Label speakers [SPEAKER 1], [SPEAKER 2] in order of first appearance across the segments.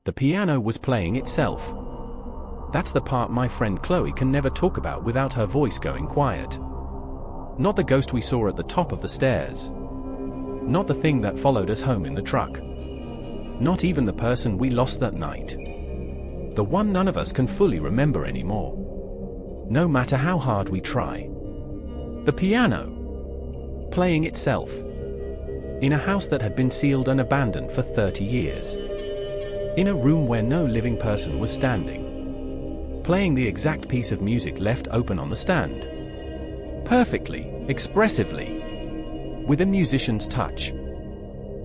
[SPEAKER 1] The piano was playing itself. That's the part my friend Chloe can never talk about without her voice going quiet. Not the ghost we saw at the top of the stairs. Not the thing that followed us home in the truck. Not even the person we lost that night. The one none of us can fully remember anymore. No matter how hard we try. The piano. Playing itself. In a house that had been sealed and abandoned for 30 years. In a room where no living person was standing. Playing the exact piece of music left open on the stand. Perfectly, expressively. With a musician's touch.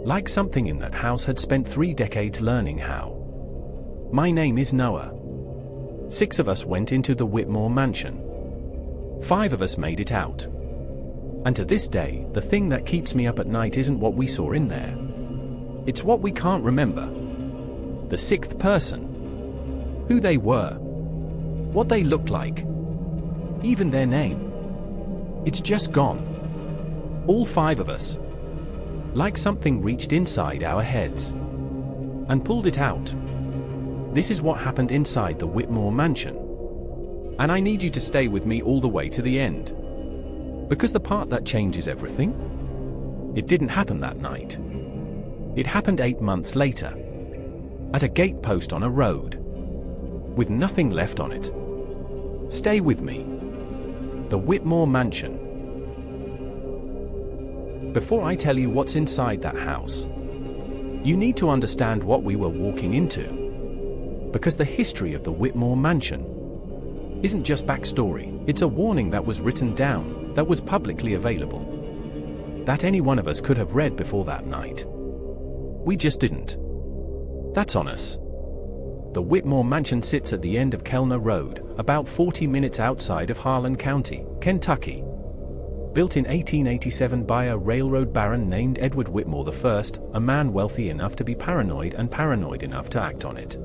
[SPEAKER 1] Like something in that house had spent 3 decades learning how. My name is Noah. 6 of us went into the Whitmore Mansion. 5 of us made it out. And to this day, the thing that keeps me up at night isn't what we saw in there. It's what we can't remember. The 6th person. Who they were. What they looked like. Even their name. It's just gone. All 5 of us. Like something reached inside our heads. And pulled it out. This is what happened inside the Whitmore Mansion. And I need you to stay with me all the way to the end. Because the part that changes everything? It didn't happen that night. It happened 8 months later. At a gate post on a road. With nothing left on it. Stay with me. The Whitmore Mansion. Before I tell you what's inside that house, you need to understand what we were walking into. Because the history of the Whitmore Mansion isn't just backstory, it's a warning that was written down, that was publicly available. That any one of us could have read before that night. We just didn't. That's on us. The Whitmore Mansion sits at the end of Kellner Road, about 40 minutes outside of Harlan County, Kentucky. Built in 1887 by a railroad baron named Edward Whitmore I, a man wealthy enough to be paranoid and paranoid enough to act on it.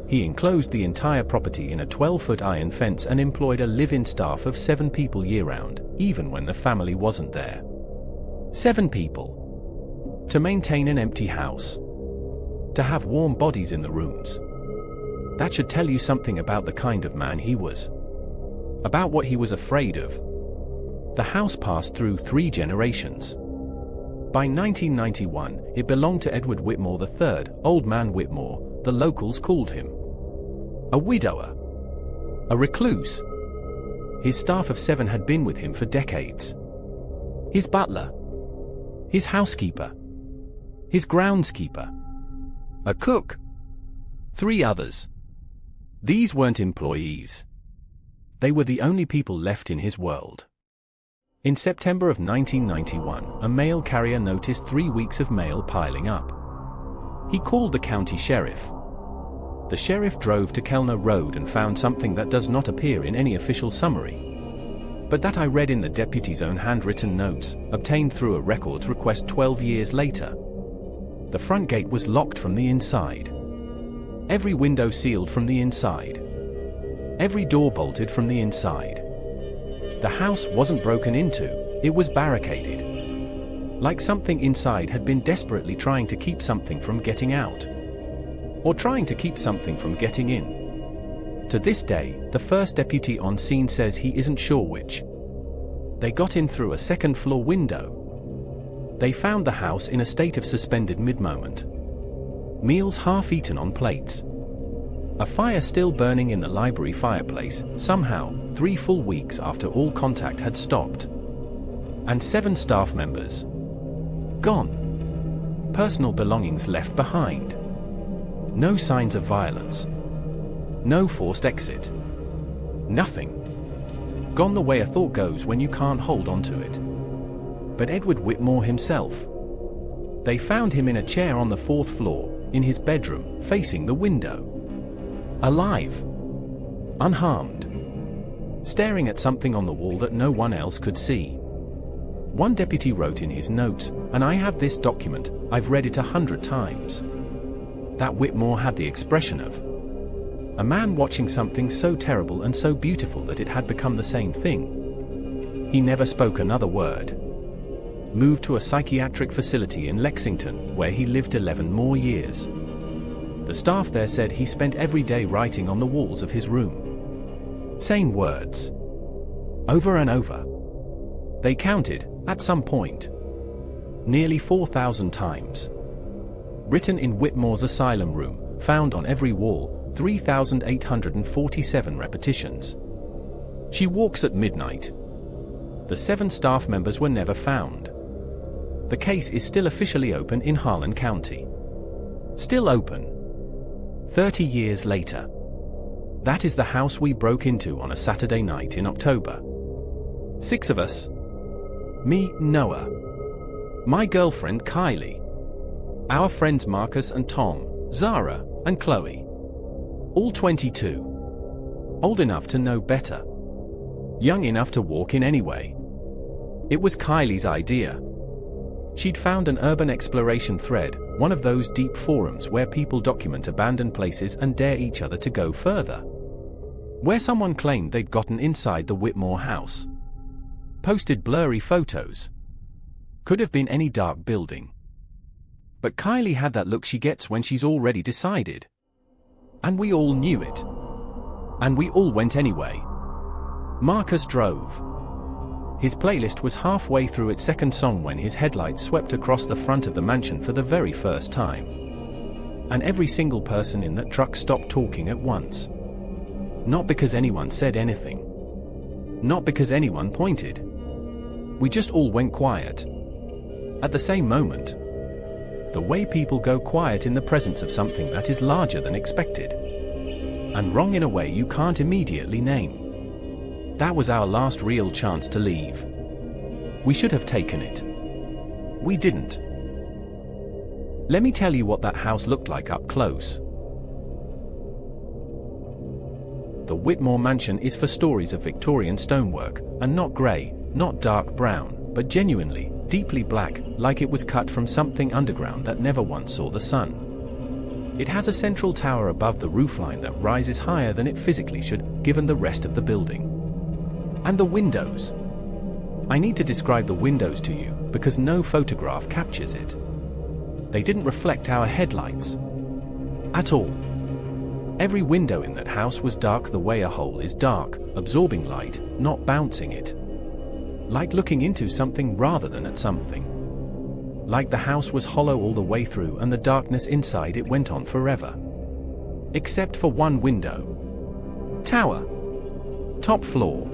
[SPEAKER 1] He enclosed the entire property in a 12-foot iron fence and employed a live-in staff of 7 people year-round, even when the family wasn't there. 7 people. To maintain an empty house. To have warm bodies in the rooms. That should tell you something about the kind of man he was. About what he was afraid of. The house passed through 3 generations. By 1991, it belonged to Edward Whitmore III, Old Man Whitmore, the locals called him. A widower. A recluse. His staff of 7 had been with him for decades. His butler. His housekeeper. His groundskeeper. A cook. 3 others. These weren't employees. They were the only people left in his world. In September of 1991, a mail carrier noticed 3 weeks of mail piling up. He called the county sheriff. The sheriff drove to Kellner Road and found something that does not appear in any official summary, but that I read in the deputy's own handwritten notes, obtained through a records request 12 years later. The front gate was locked from the inside. Every window sealed from the inside. Every door bolted from the inside. The house wasn't broken into, it was barricaded. Like something inside had been desperately trying to keep something from getting out. Or trying to keep something from getting in. To this day, the first deputy on scene says he isn't sure which. They got in through a second-floor window. They found the house in a state of suspended mid-moment. Meals half-eaten on plates. A fire still burning in the library fireplace, somehow, 3 full weeks after all contact had stopped. And 7 staff members. Gone. Personal belongings left behind. No signs of violence. No forced exit. Nothing. Gone the way a thought goes when you can't hold on to it. But Edward Whitmore himself. They found him in a chair on the 4th floor, in his bedroom, facing the window. Alive. Unharmed. Staring at something on the wall that no one else could see. One deputy wrote in his notes, and I have this document, I've read it 100 times. That Whitmore had the expression of a man watching something so terrible and so beautiful that it had become the same thing. He never spoke another word. Moved to a psychiatric facility in Lexington, where he lived 11 more years. The staff there said he spent every day writing on the walls of his room. Same words. Over and over. They counted, at some point, nearly 4,000 times. Written in Whitmore's asylum room, found on every wall, 3,847 repetitions. She walks at midnight. The 7 staff members were never found. The case is still officially open in Harlan County. Still open. 30 years later. That is the house we broke into on a Saturday night in October. 6 of us. Me, Noah. My girlfriend, Kylie. Our friends Marcus and Tom, Zara, and Chloe. All 22. Old enough to know better. Young enough to walk in anyway. It was Kylie's idea. She'd found an urban exploration thread, one of those deep forums where people document abandoned places and dare each other to go further. Where someone claimed they'd gotten inside the Whitmore house. Posted blurry photos. Could have been any dark building. But Kylie had that look she gets when she's already decided. And we all knew it. And we all went anyway. Marcus drove. His playlist was halfway through its second song when his headlights swept across the front of the mansion for the very first time. And every single person in that truck stopped talking at once. Not because anyone said anything. Not because anyone pointed. We just all went quiet. At the same moment. The way people go quiet in the presence of something that is larger than expected. And wrong in a way you can't immediately name. That was our last real chance to leave. We should have taken it. We didn't. Let me tell you what that house looked like up close. The Whitmore Mansion is for stories of Victorian stonework, and not grey, not dark brown, but genuinely, deeply black, like it was cut from something underground that never once saw the sun. It has a central tower above the roofline that rises higher than it physically should, given the rest of the building. And the windows. I need to describe the windows to you, because no photograph captures it. They didn't reflect our headlights. At all. Every window in that house was dark the way a hole is dark, absorbing light, not bouncing it. Like looking into something rather than at something. Like the house was hollow all the way through and the darkness inside it went on forever. Except for one window. Tower. Top floor.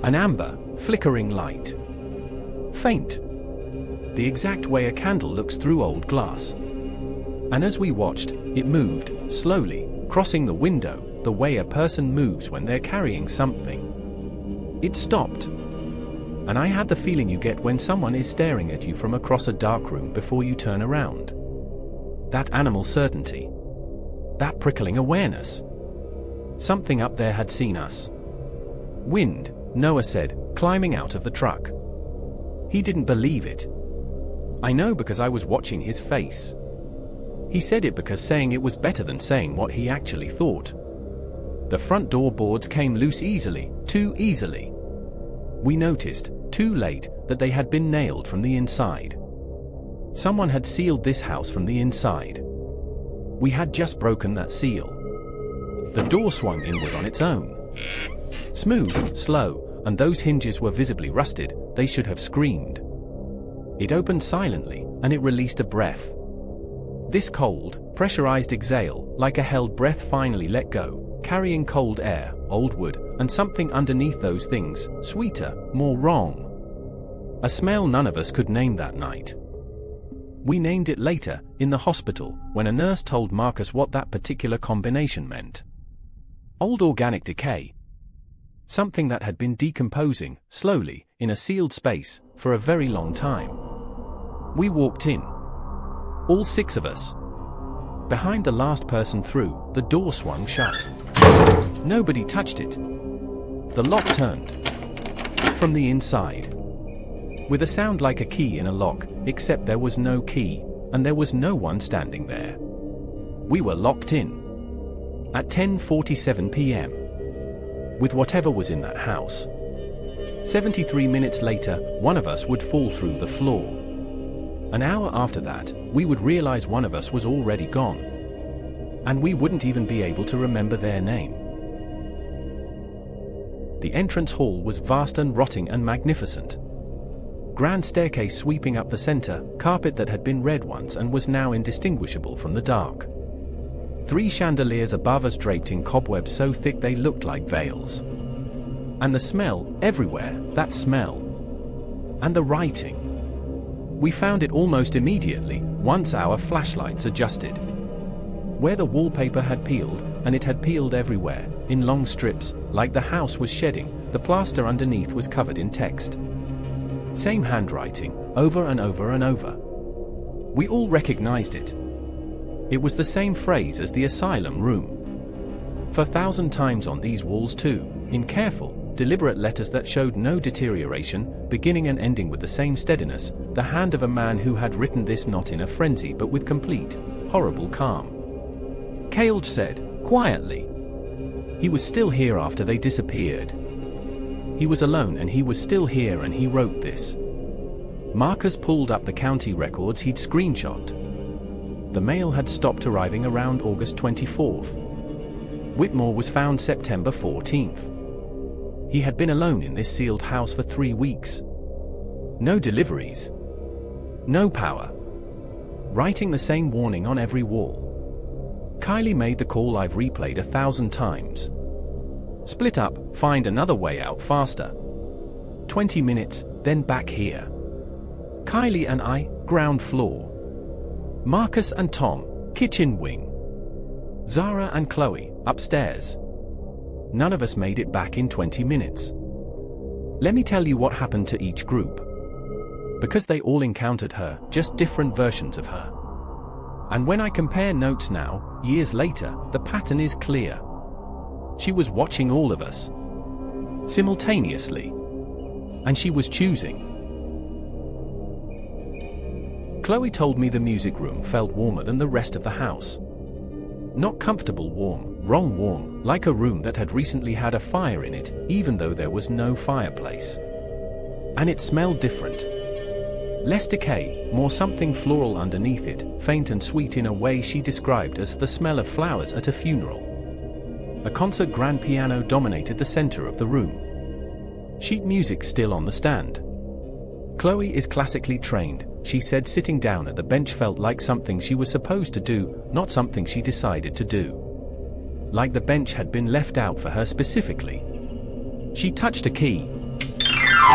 [SPEAKER 1] An amber, flickering light. Faint. The exact way a candle looks through old glass. And as we watched, it moved, slowly, crossing the window, the way a person moves when they're carrying something. It stopped. And I had the feeling you get when someone is staring at you from across a dark room before you turn around. That animal certainty. That prickling awareness. Something up there had seen us. Wind, Noah said, climbing out of the truck. He didn't believe it. I know because I was watching his face. He said it because saying it was better than saying what he actually thought. The front door boards came loose easily, too easily. We noticed, too late, that they had been nailed from the inside. Someone had sealed this house from the inside. We had just broken that seal. The door swung inward on its own. Smooth, slow, and those hinges were visibly rusted. They should have screamed. It opened silently, and it released a breath. This cold, pressurized exhale, like a held breath finally let go, carrying cold air, old wood, and something underneath those things, sweeter, more wrong. A smell none of us could name that night. We named it later, in the hospital, when a nurse told Marcus what that particular combination meant. Old organic decay. Something that had been decomposing, slowly, in a sealed space, for a very long time. We walked in. All 6 of us. Behind the last person through, the door swung shut. Nobody touched it. The lock turned. From the inside. With a sound like a key in a lock, except there was no key, and there was no one standing there. We were locked in. At 10:47 p.m. With whatever was in that house. 73 minutes later, one of us would fall through the floor. An hour after that, we would realize one of us was already gone. And we wouldn't even be able to remember their name. The entrance hall was vast and rotting and magnificent. Grand staircase sweeping up the center, carpet that had been red once and was now indistinguishable from the dark. 3 chandeliers above us draped in cobwebs so thick they looked like veils. And the smell, everywhere, that smell. And the writing. We found it almost immediately, once our flashlights adjusted. Where the wallpaper had peeled, and it had peeled everywhere, in long strips, like the house was shedding, the plaster underneath was covered in text. Same handwriting, over and over and over. We all recognized it. It was the same phrase as the asylum room. For 1,000 times on these walls too, in careful, deliberate letters that showed no deterioration, beginning and ending with the same steadiness, the hand of a man who had written this not in a frenzy but with complete, horrible calm. Cale said, quietly. He was still here after they disappeared. He was alone and he was still here and he wrote this. Marcus pulled up the county records he'd screenshot. The mail had stopped arriving around August 24th. Whitmore was found September 14th. He had been alone in this sealed house for 3 weeks. No deliveries. No power. Writing the same warning on every wall. Kylie made the call I've replayed 1,000 times. Split up, find another way out faster. 20 minutes, then back here. Kylie and I, ground floor. Marcus and Tom, kitchen wing. Zara and Chloe, upstairs. None of us made it back in 20 minutes. Let me tell you what happened to each group. Because they all encountered her, just different versions of her. And when I compare notes now, years later, the pattern is clear. She was watching all of us. Simultaneously. And she was choosing. Chloe told me the music room felt warmer than the rest of the house. Not comfortable warm, wrong warm, like a room that had recently had a fire in it, even though there was no fireplace. And it smelled different. Less decay, more something floral underneath it, faint and sweet in a way she described as the smell of flowers at a funeral. A concert grand piano dominated the center of the room. Sheet music still on the stand. Chloe is classically trained, she said sitting down at the bench felt like something she was supposed to do, not something she decided to do. Like the bench had been left out for her specifically. She touched a key.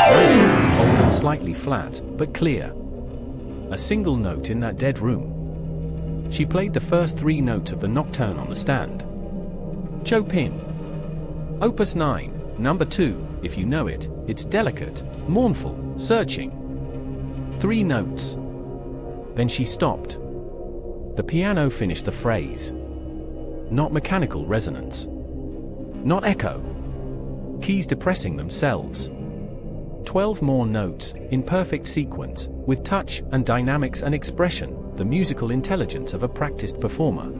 [SPEAKER 1] Old and slightly flat, but clear. A single note in that dead room. She played the first 3 notes of the nocturne on the stand. Chopin. Opus 9, number 2, if you know it, it's delicate, mournful, searching. 3 notes. Then she stopped. The piano finished the phrase. Not mechanical resonance. Not echo. Keys depressing themselves. 12 more notes, in perfect sequence, with touch and dynamics and expression, the musical intelligence of a practiced performer.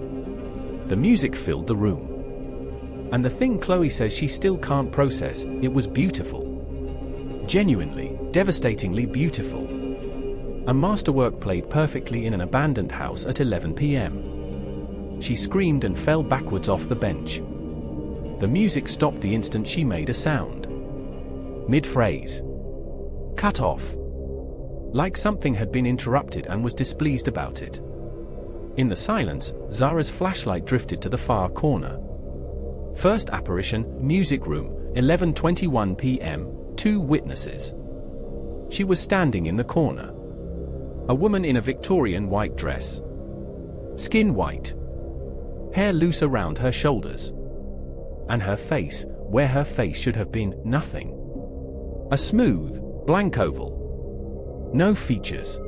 [SPEAKER 1] The music filled the room. And the thing Chloe says she still can't process, it was beautiful. Genuinely, devastatingly beautiful. A masterwork played perfectly in an abandoned house at 11 p.m. She screamed and fell backwards off the bench. The music stopped the instant she made a sound. Mid-phrase. Cut off. Like something had been interrupted and was displeased about it. In the silence, Zara's flashlight drifted to the far corner. First apparition, music room, 11:21 p.m., 2 witnesses. She was standing in the corner. A woman in a Victorian white dress. Skin white. Hair loose around her shoulders. And her face, where her face should have been, nothing. A smooth, blank oval. No features.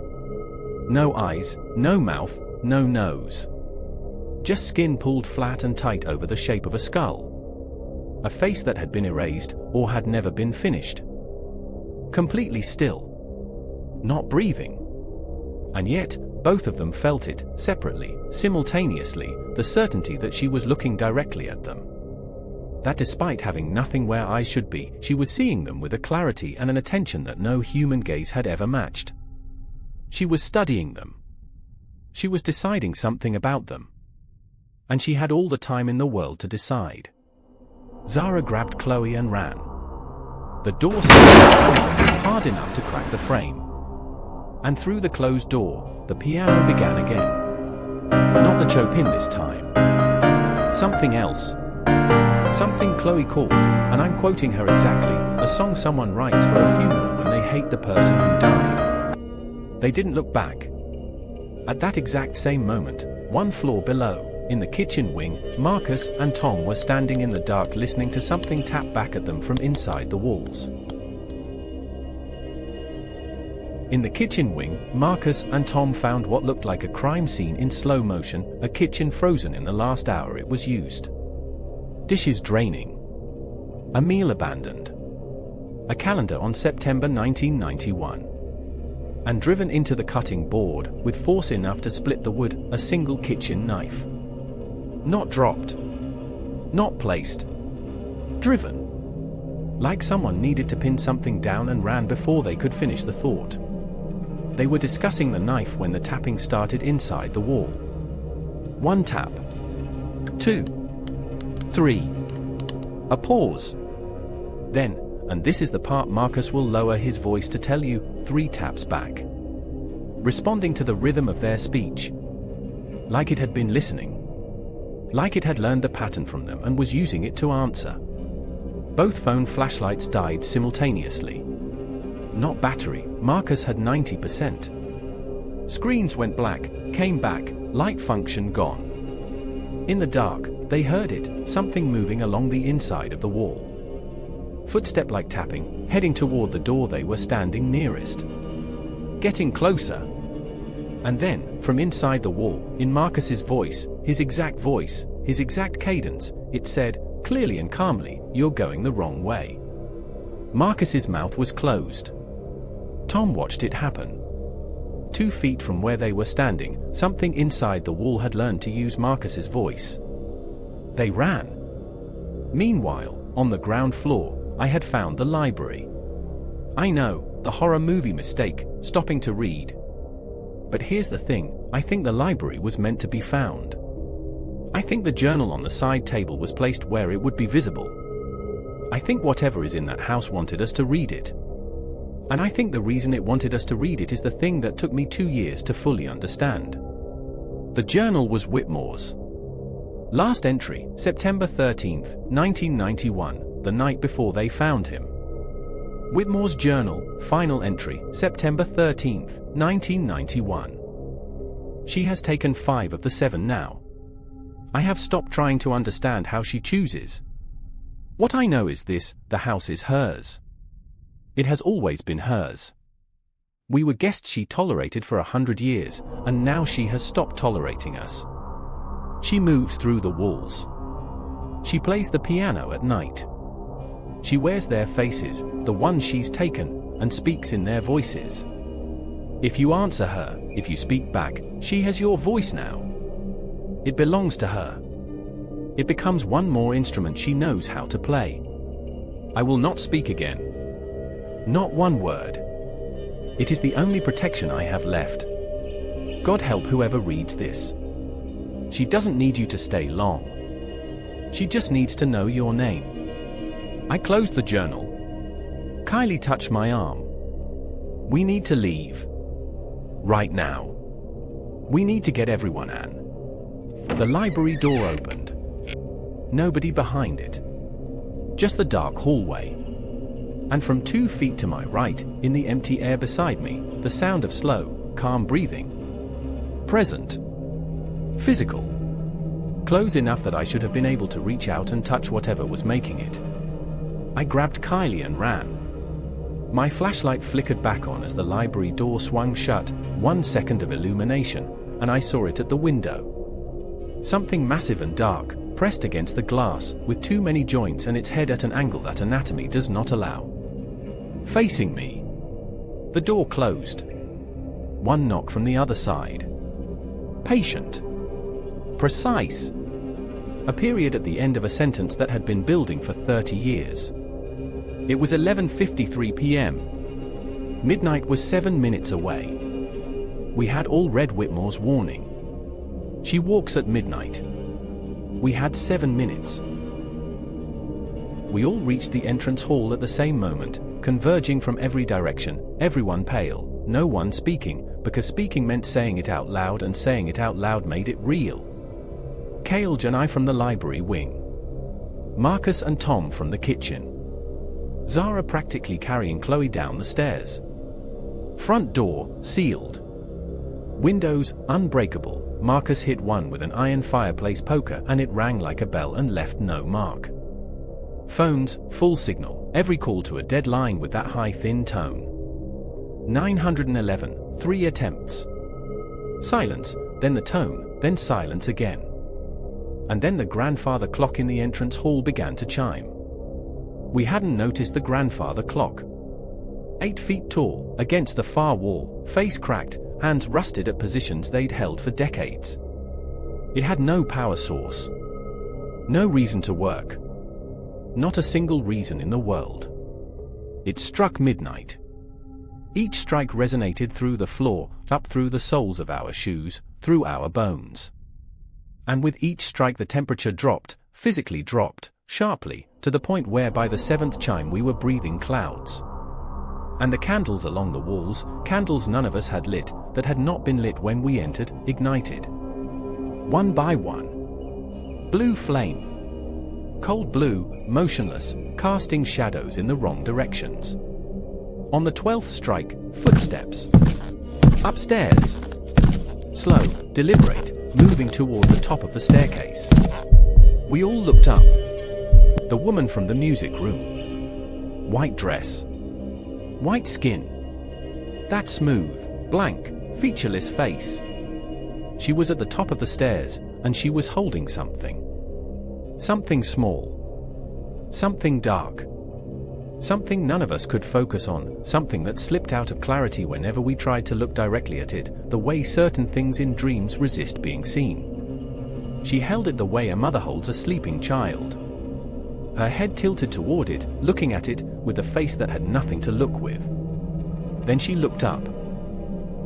[SPEAKER 1] No eyes, no mouth, no nose. Just skin pulled flat and tight over the shape of a skull. A face that had been erased, or had never been finished. Completely still. Not breathing. And yet, both of them felt it, separately, simultaneously, the certainty that she was looking directly at them. That despite having nothing where eyes should be, she was seeing them with a clarity and an attention that no human gaze had ever matched. She was studying them. She was deciding something about them. And she had all the time in the world to decide. Zara grabbed Chloe and ran. The door slammed hard enough to crack the frame. And through the closed door, the piano began again. Not the Chopin this time. Something else. Something Chloe called, and I'm quoting her exactly, a song someone writes for a funeral when they hate the person who died. They didn't look back. At that exact same moment, one floor below, in the kitchen wing, Marcus and Tom were standing in the dark listening to something tap back at them from inside the walls. In the kitchen wing, Marcus and Tom found what looked like a crime scene in slow motion, a kitchen frozen in the last hour it was used. Dishes draining. A meal abandoned. A calendar on September 1991. And driven into the cutting board, with force enough to split the wood, a single kitchen knife. Not dropped. Not placed. Driven. Like someone needed to pin something down and ran before they could finish the thought. They were discussing the knife when the tapping started inside the wall. 1 tap. 2. 3. A pause. Then, and this is the part Marcus will lower his voice to tell you, 3 taps back. Responding to the rhythm of their speech. Like it had been listening. Like it had learned the pattern from them and was using it to answer. Both phone flashlights died simultaneously. Not battery, Marcus had 90%. Screens went black, came back, light function gone. In the dark, they heard it, something moving along the inside of the wall. Footstep-like tapping, heading toward the door they were standing nearest. Getting closer. And then, from inside the wall, in Marcus's voice, his exact cadence, it said, clearly and calmly, "You're going the wrong way." Marcus's mouth was closed. Tom watched it happen. 2 feet from where they were standing, something inside the wall had learned to use Marcus's voice. They ran. Meanwhile, on the ground floor, I had found the library. I know, the horror movie mistake, stopping to read. But here's the thing, I think the library was meant to be found. I think the journal on the side table was placed where it would be visible. I think whatever is in that house wanted us to read it. And I think the reason it wanted us to read it is the thing that took me 2 years to fully understand. The journal was Whitmore's. Last entry, September 13th, 1991, the night before they found him. Whitmore's journal, final entry, September 13th, 1991. She has taken 5 of the 7 now. I have stopped trying to understand how she chooses. What I know is this, the house is hers. It has always been hers. We were guests she tolerated for 100 years, and now she has stopped tolerating us. She moves through the walls. She plays the piano at night. She wears their faces, the ones she's taken, and speaks in their voices. If you answer her, if you speak back, she has your voice now. It belongs to her. It becomes one more instrument she knows how to play. I will not speak again. Not one word. It is the only protection I have left. God help whoever reads this. She doesn't need you to stay long. She just needs to know your name. I closed the journal. Kylie touched my arm. We need to leave. Right now. We need to get everyone, Anne. The library door opened. Nobody behind it. Just the dark hallway. And from 2 feet to my right, in the empty air beside me, the sound of slow, calm breathing. Present. Physical. Close enough that I should have been able to reach out and touch whatever was making it. I grabbed Kylie and ran. My flashlight flickered back on as the library door swung shut, 1 second of illumination, and I saw it at the window. Something massive and dark, pressed against the glass, with too many joints and its head at an angle that anatomy does not allow. Facing me. The door closed. One knock from the other side. Patient. Precise. A period at the end of a sentence that had been building for 30 years. It was 11:53 p.m. Midnight was 7 minutes away. We had all read Whitmore's warning. She walks at midnight. We had 7 minutes. We all reached the entrance hall at the same moment, converging from every direction, everyone pale, no one speaking, because speaking meant saying it out loud, and saying it out loud made it real. Cale and I from the library wing. Marcus and Tom from the kitchen. Zara practically carrying Chloe down the stairs. Front door, sealed. Windows, unbreakable. Marcus hit one with an iron fireplace poker and it rang like a bell and left no mark. Phones, full signal, every call to a dead line with that high thin tone. 911, 3 attempts. Silence, then the tone, then silence again. And then the grandfather clock in the entrance hall began to chime. We hadn't noticed the grandfather clock. 8 feet tall, against the far wall, face cracked, hands rusted at positions they'd held for decades. It had no power source. No reason to work. Not a single reason in the world. It struck midnight. Each strike resonated through the floor, up through the soles of our shoes, through our bones. And with each strike the temperature dropped, physically dropped, sharply, to the point where by the 7th chime we were breathing clouds. And the candles along the walls, candles none of us had lit, that had not been lit when we entered, ignited. One by one. Blue flame. Cold blue, motionless, casting shadows in the wrong directions. On the 12th strike, footsteps. Upstairs. Slow, deliberate, moving toward the top of the staircase. We all looked up. The woman from the music room. White dress. White skin. That smooth, blank, featureless face. She was at the top of the stairs, and she was holding something. Something small. Something dark. Something none of us could focus on, something that slipped out of clarity whenever we tried to look directly at it, the way certain things in dreams resist being seen. She held it the way a mother holds a sleeping child. Her head tilted toward it, looking at it, with a face that had nothing to look with. Then she looked up.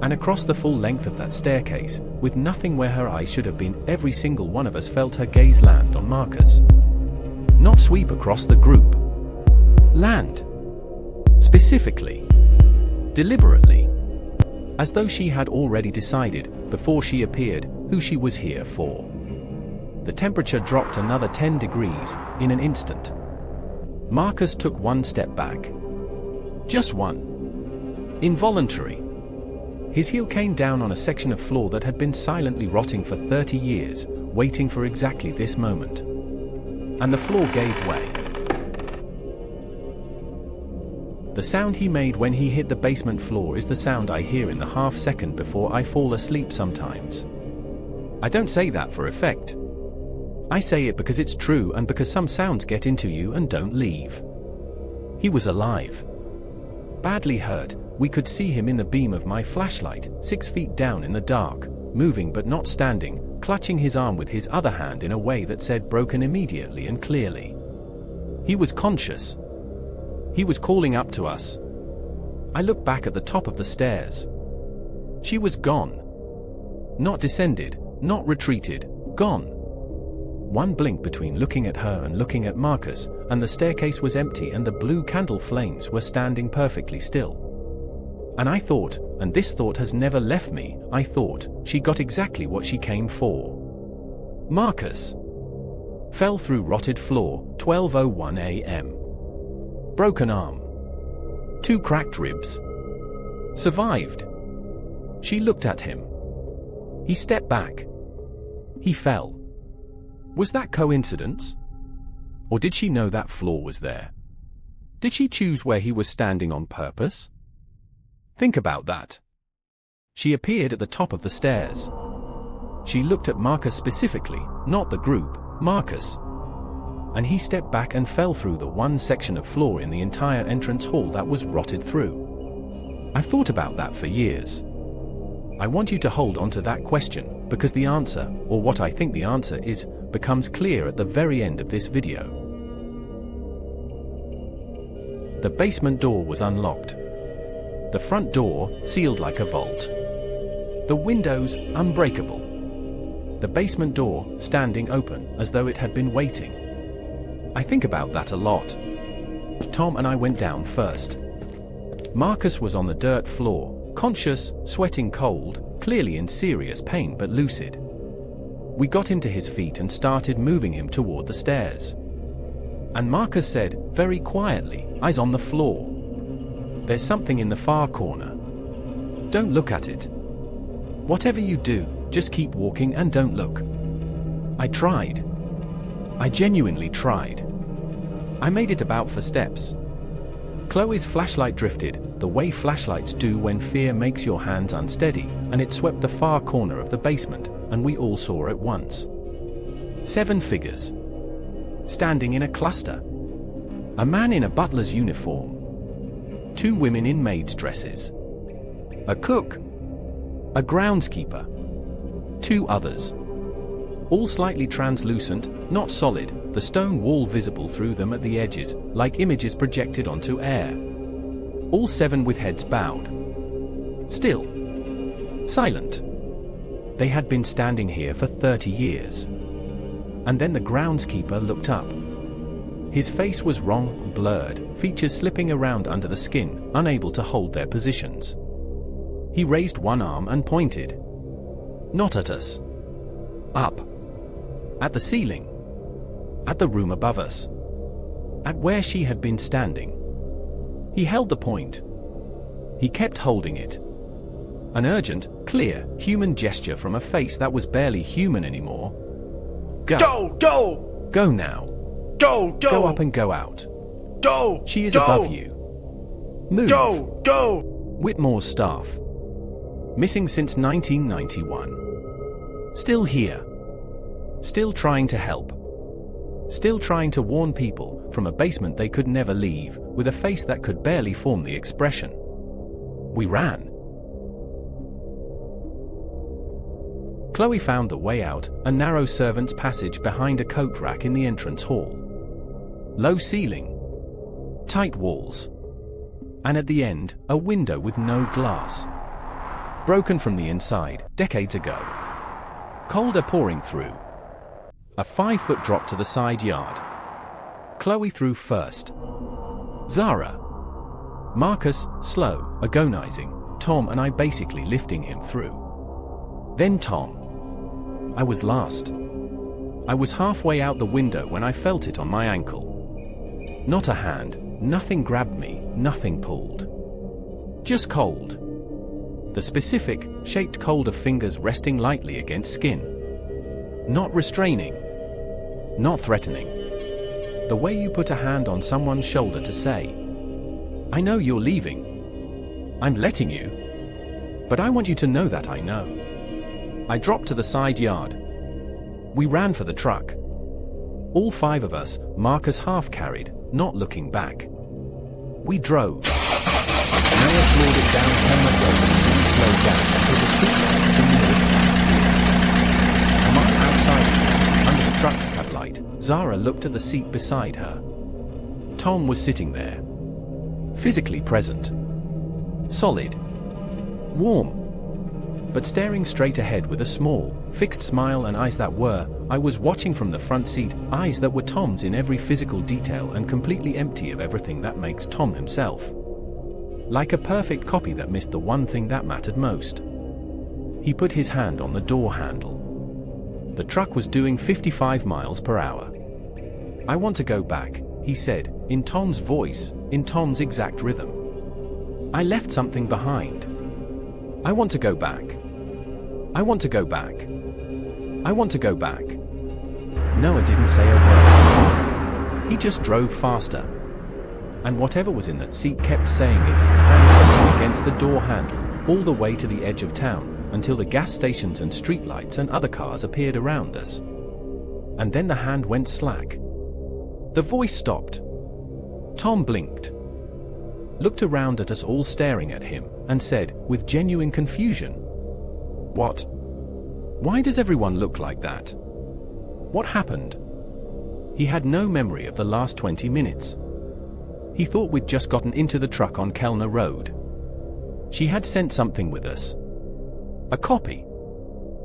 [SPEAKER 1] And across the full length of that staircase, with nothing where her eyes should have been, every single one of us felt her gaze land on Marcus. Not sweep across the group. Land. Specifically. Deliberately. As though she had already decided, before she appeared, who she was here for. The temperature dropped another 10 degrees, in an instant. Marcus took one step back. Just one. Involuntary. His heel came down on a section of floor that had been silently rotting for 30 years, waiting for exactly this moment. And the floor gave way. The sound he made when he hit the basement floor is the sound I hear in the half second before I fall asleep sometimes. I don't say that for effect. I say it because it's true and because some sounds get into you and don't leave. He was alive. Badly hurt, we could see him in the beam of my flashlight, 6 feet down in the dark, moving but not standing, clutching his arm with his other hand in a way that said broken immediately and clearly. He was conscious. He was calling up to us. I looked back at the top of the stairs. She was gone. Not descended, not retreated, gone. One blink between looking at her and looking at Marcus, and the staircase was empty and the blue candle flames were standing perfectly still. And I thought, and this thought has never left me, I thought, she got exactly what she came for. Marcus fell through rotted floor, 12:01 a.m. Broken arm. 2 cracked ribs. Survived. She looked at him. He stepped back. He fell. Was that coincidence? Or did she know that floor was there? Did she choose where he was standing on purpose? Think about that. She appeared at the top of the stairs. She looked at Marcus specifically, not the group, Marcus. And he stepped back and fell through the one section of floor in the entire entrance hall that was rotted through. I've thought about that for years. I want you to hold on to that question, because the answer, or what I think the answer is, becomes clear at the very end of this video. The basement door was unlocked. The front door, sealed like a vault. The windows, unbreakable. The basement door, standing open, as though it had been waiting. I think about that a lot. Tom and I went down first. Marcus was on the dirt floor, conscious, sweating cold, clearly in serious pain but lucid. We got him to his feet and started moving him toward the stairs. And Marcus said, very quietly, eyes on the floor. There's something in the far corner. Don't look at it. Whatever you do, just keep walking and don't look. I tried. I genuinely tried. I made it about 4 steps. Chloe's flashlight drifted, the way flashlights do when fear makes your hands unsteady, and it swept the far corner of the basement, and we all saw at once. 7 figures. Standing in a cluster. A man in a butler's uniform. 2 women in maids' dresses. A cook. A groundskeeper. 2 others. All slightly translucent, not solid, the stone wall visible through them at the edges, like images projected onto air. All 7 with heads bowed. Still. Silent. They had been standing here for 30 years. And then the groundskeeper looked up. His face was wrong, blurred, features slipping around under the skin, unable to hold their positions. He raised one arm and pointed. Not at us. Up. At the ceiling. At the room above us. At where she had been standing. He held the point. He kept holding it. An urgent, clear, human gesture from a face that was barely human anymore. Go.
[SPEAKER 2] Go.
[SPEAKER 1] Go now. Go up and go out. She is above you. Move.
[SPEAKER 2] Go.
[SPEAKER 1] Whitmore's staff. Missing since 1991. Still here. Still trying to help. Still trying to warn people from a basement they could never leave, with a face that could barely form the expression. We ran. Chloe found the way out, a narrow servant's passage behind a coat rack in the entrance hall. Low ceiling. Tight walls. And at the end, a window with no glass. Broken from the inside, decades ago. Cold air pouring through. A 5-foot drop to the side yard. Chloe through first. Zara. Marcus, slow, agonizing, Tom and I basically lifting him through. Then Tom. I was last. I was halfway out the window when I felt it on my ankle. Not a hand, nothing grabbed me, nothing pulled. Just cold. The specific, shaped cold of fingers resting lightly against skin. Not restraining. Not threatening. The way you put a hand on someone's shoulder to say, I know you're leaving. I'm letting you. But I want you to know that I know. I dropped to the side yard. We ran for the truck. All 5 of us, Marcus half carried, not looking back. We drove. Maya floored it down Kellner Road and didn't slow down until the streetlights of the nearest town. A mile outside, under the truck's headlight, Zara looked at the seat beside her. Tom was sitting there. Physically present. Solid. Warm. But staring straight ahead with a small, fixed smile and eyes that were, I was watching from the front seat, eyes that were Tom's in every physical detail and completely empty of everything that makes Tom himself. Like a perfect copy that missed the one thing that mattered most. He put his hand on the door handle. The truck was doing 55 miles per hour. I want to go back, he said, in Tom's voice, in Tom's exact rhythm. I left something behind. I want to go back. I want to go back. I want to go back. Noah didn't say a word. He just drove faster. And whatever was in that seat kept saying it, and pressing against the door handle, all the way to the edge of town, until the gas stations and streetlights and other cars appeared around us. And then the hand went slack. The voice stopped. Tom blinked. Looked around at us all staring at him, and said, with genuine confusion, What? Why does everyone look like that? What happened? He had no memory of the last 20 minutes. He thought we'd just gotten into the truck on Kellner Road. She had sent something with us. A copy.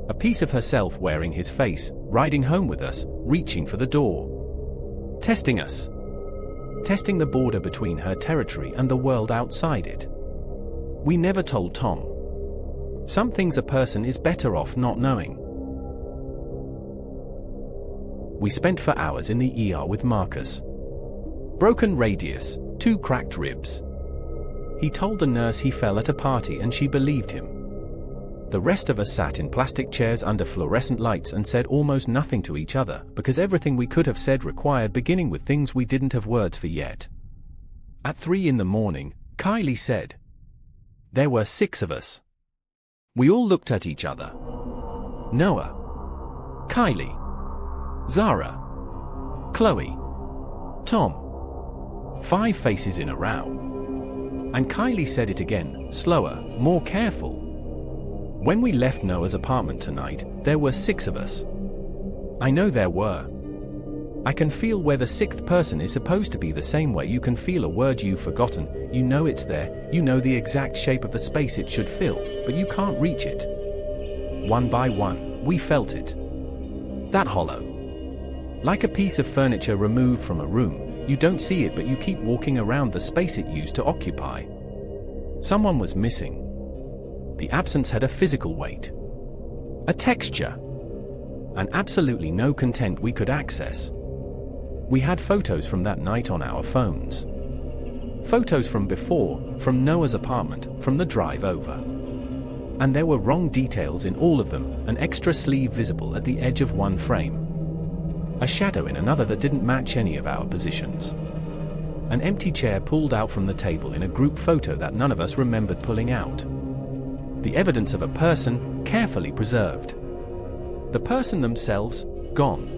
[SPEAKER 1] A piece of herself wearing his face, riding home with us, reaching for the door. Testing us. Testing the border between her territory and the world outside it. We never told Tom. Some things a person is better off not knowing. We spent for hours in the ER with Marcus. Broken radius, 2 cracked ribs. He told the nurse he fell at a party and she believed him. The rest of us sat in plastic chairs under fluorescent lights and said almost nothing to each other because everything we could have said required beginning with things we didn't have words for yet. At 3 in the morning, Kylie said, "There were 6 of us." We all looked at each other. Noah, Kylie, Zara, Chloe, Tom. 5 faces in a row. And Kylie said it again, slower, more careful. When we left Noah's apartment tonight, there were 6 of us. I know there were. I can feel where the 6th person is supposed to be the same way you can feel a word you've forgotten. You know it's there, you know the exact shape of the space it should fill, but you can't reach it. One by one, we felt it. That hollow. Like a piece of furniture removed from a room, you don't see it but you keep walking around the space it used to occupy. Someone was missing. The absence had a physical weight. A texture. And absolutely no content we could access. We had photos from that night on our phones. Photos from before, from Noah's apartment, from the drive over. And there were wrong details in all of them, an extra sleeve visible at the edge of one frame. A shadow in another that didn't match any of our positions. An empty chair pulled out from the table in a group photo that none of us remembered pulling out. The evidence of a person, carefully preserved. The person themselves, gone.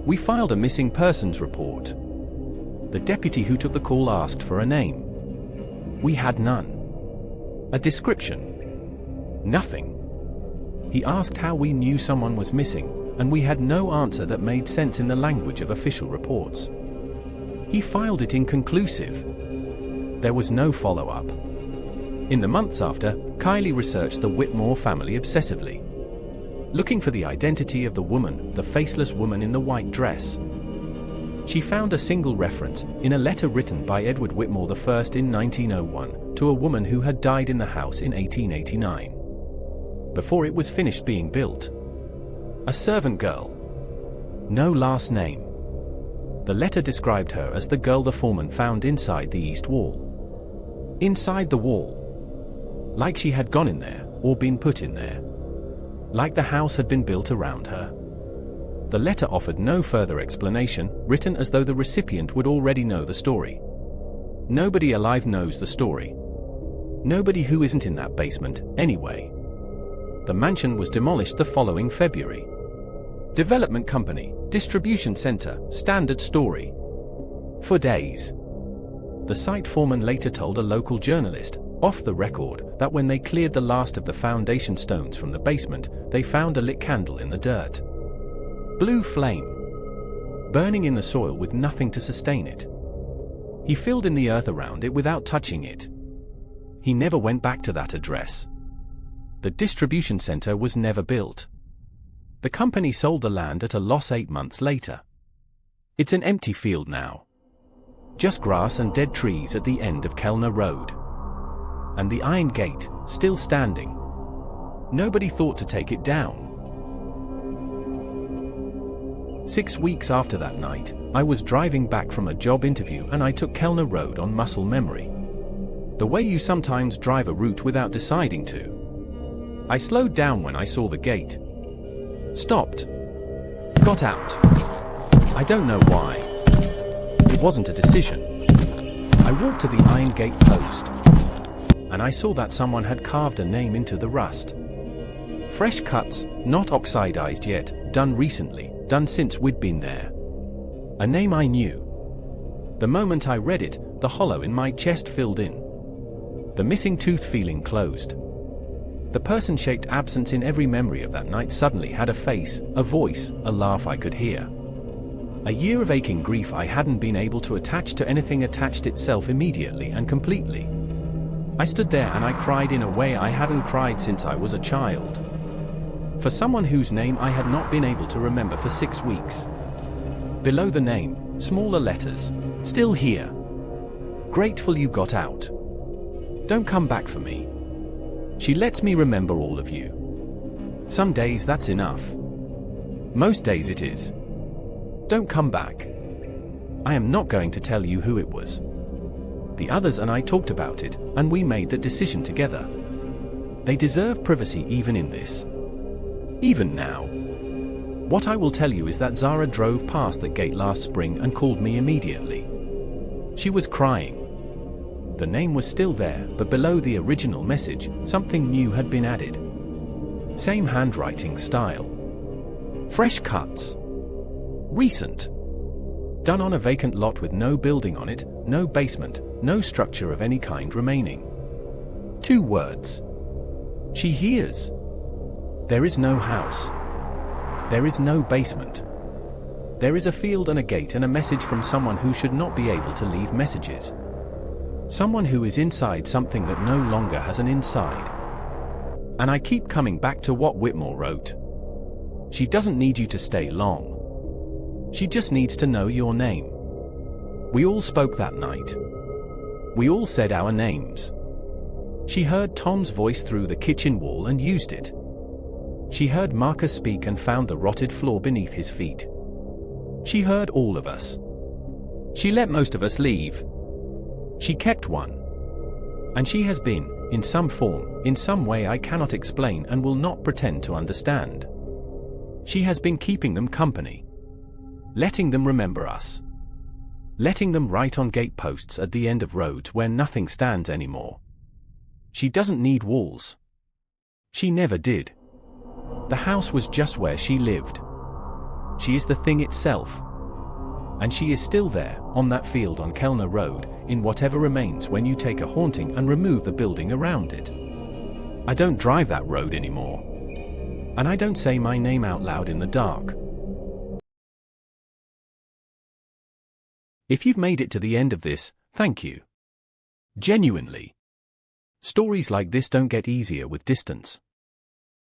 [SPEAKER 1] We filed a missing persons report. The deputy who took the call asked for a name. We had none. A description. Nothing. He asked how we knew someone was missing, and we had no answer that made sense in the language of official reports. He filed it inconclusive. There was no follow-up. In the months after, Kylie researched the Whitmore family obsessively, looking for the identity of the woman, the faceless woman in the white dress. She found a single reference in a letter written by Edward Whitmore I in 1901 to a woman who had died in the house in 1889. Before it was finished being built. A servant girl. No last name. The letter described her as the girl the foreman found inside the east wall. Inside the wall. Like she had gone in there, or been put in there. Like the house had been built around her. The letter offered no further explanation, written as though the recipient would already know the story. Nobody alive knows the story. Nobody who isn't in that basement, anyway. The mansion was demolished the following February. Development company, distribution center, standard story. For days. The site foreman later told a local journalist, off the record, that when they cleared the last of the foundation stones from the basement, they found a lit candle in the dirt. Blue flame. Burning in the soil with nothing to sustain it. He filled in the earth around it without touching it. He never went back to that address. The distribution center was never built. The company sold the land at a loss 8 months later. It's an empty field now. Just grass and dead trees at the end of Kellner Road. And the iron gate, still standing. Nobody thought to take it down. 6 weeks after that night, I was driving back from a job interview and I took Kellner Road on muscle memory. The way you sometimes drive a route without deciding to. I slowed down when I saw the gate. Stopped. Got out. I don't know why. It wasn't a decision. I walked to the iron gate post. And I saw that someone had carved a name into the rust. Fresh cuts, not oxidized yet, done recently, done since we'd been there. A name I knew. The moment I read it, the hollow in my chest filled in. The missing tooth feeling closed. The person-shaped absence in every memory of that night suddenly had a face, a voice, a laugh I could hear. A year of aching grief I hadn't been able to attach to anything attached itself immediately and completely. I stood there and I cried in a way I hadn't cried since I was a child. For someone whose name I had not been able to remember for 6 weeks. Below the name, smaller letters, "Still here. Grateful you got out. Don't come back for me. She lets me remember all of you. Some days that's enough. Most days it is. Don't come back. I am not going to tell you who it was. The others and I talked about it, and we made the decision together. They deserve privacy even in this. Even now. What I will tell you is that Zara drove past the gate last spring and called me immediately. She was crying. The name was still there, but below the original message, something new had been added. Same handwriting style. Fresh cuts. Recent. Done on a vacant lot with no building on it, no basement, no structure of any kind remaining. 2 words. She hears. There is no house. There is no basement. There is a field and a gate and a message from someone who should not be able to leave messages. Someone who is inside something that no longer has an inside. And I keep coming back to what Whitmore wrote. She doesn't need you to stay long. She just needs to know your name. We all spoke that night. We all said our names. She heard Tom's voice through the kitchen wall and used it. She heard Marcus speak and found the rotted floor beneath his feet. She heard all of us. She let most of us leave. She kept one. And she has been, in some form, in some way I cannot explain and will not pretend to understand. She has been keeping them company. Letting them remember us. Letting them write on gateposts at the end of roads where nothing stands anymore. She doesn't need walls. She never did. The house was just where she lived. She is the thing itself. And she is still there, on that field on Kellner Road, in whatever remains when you take a haunting and remove the building around it. I don't drive that road anymore. And I don't say my name out loud in the dark. If you've made it to the end of this, thank you. Genuinely. Stories like this don't get easier with distance.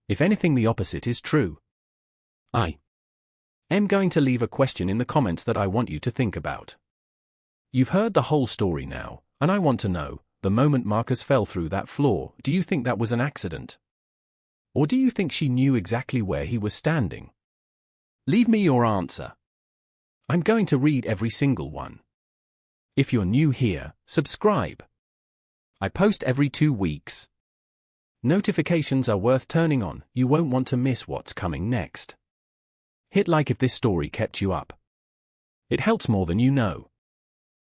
[SPEAKER 1] If anything, the opposite is true. I am going to leave a question in the comments that I want you to think about. You've heard the whole story now, and I want to know, the moment Marcus fell through that floor, do you think that was an accident? Or do you think she knew exactly where he was standing? Leave me your answer. I'm going to read every single one. If you're new here, subscribe. I post every 2 weeks. Notifications are worth turning on, you won't want to miss what's coming next. Hit like if this story kept you up. It helps more than you know.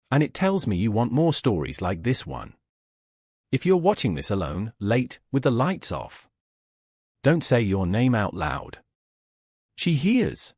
[SPEAKER 1] And it tells me you want more stories like this one. If you're watching this alone, late, with the lights off, don't say your name out loud. She hears.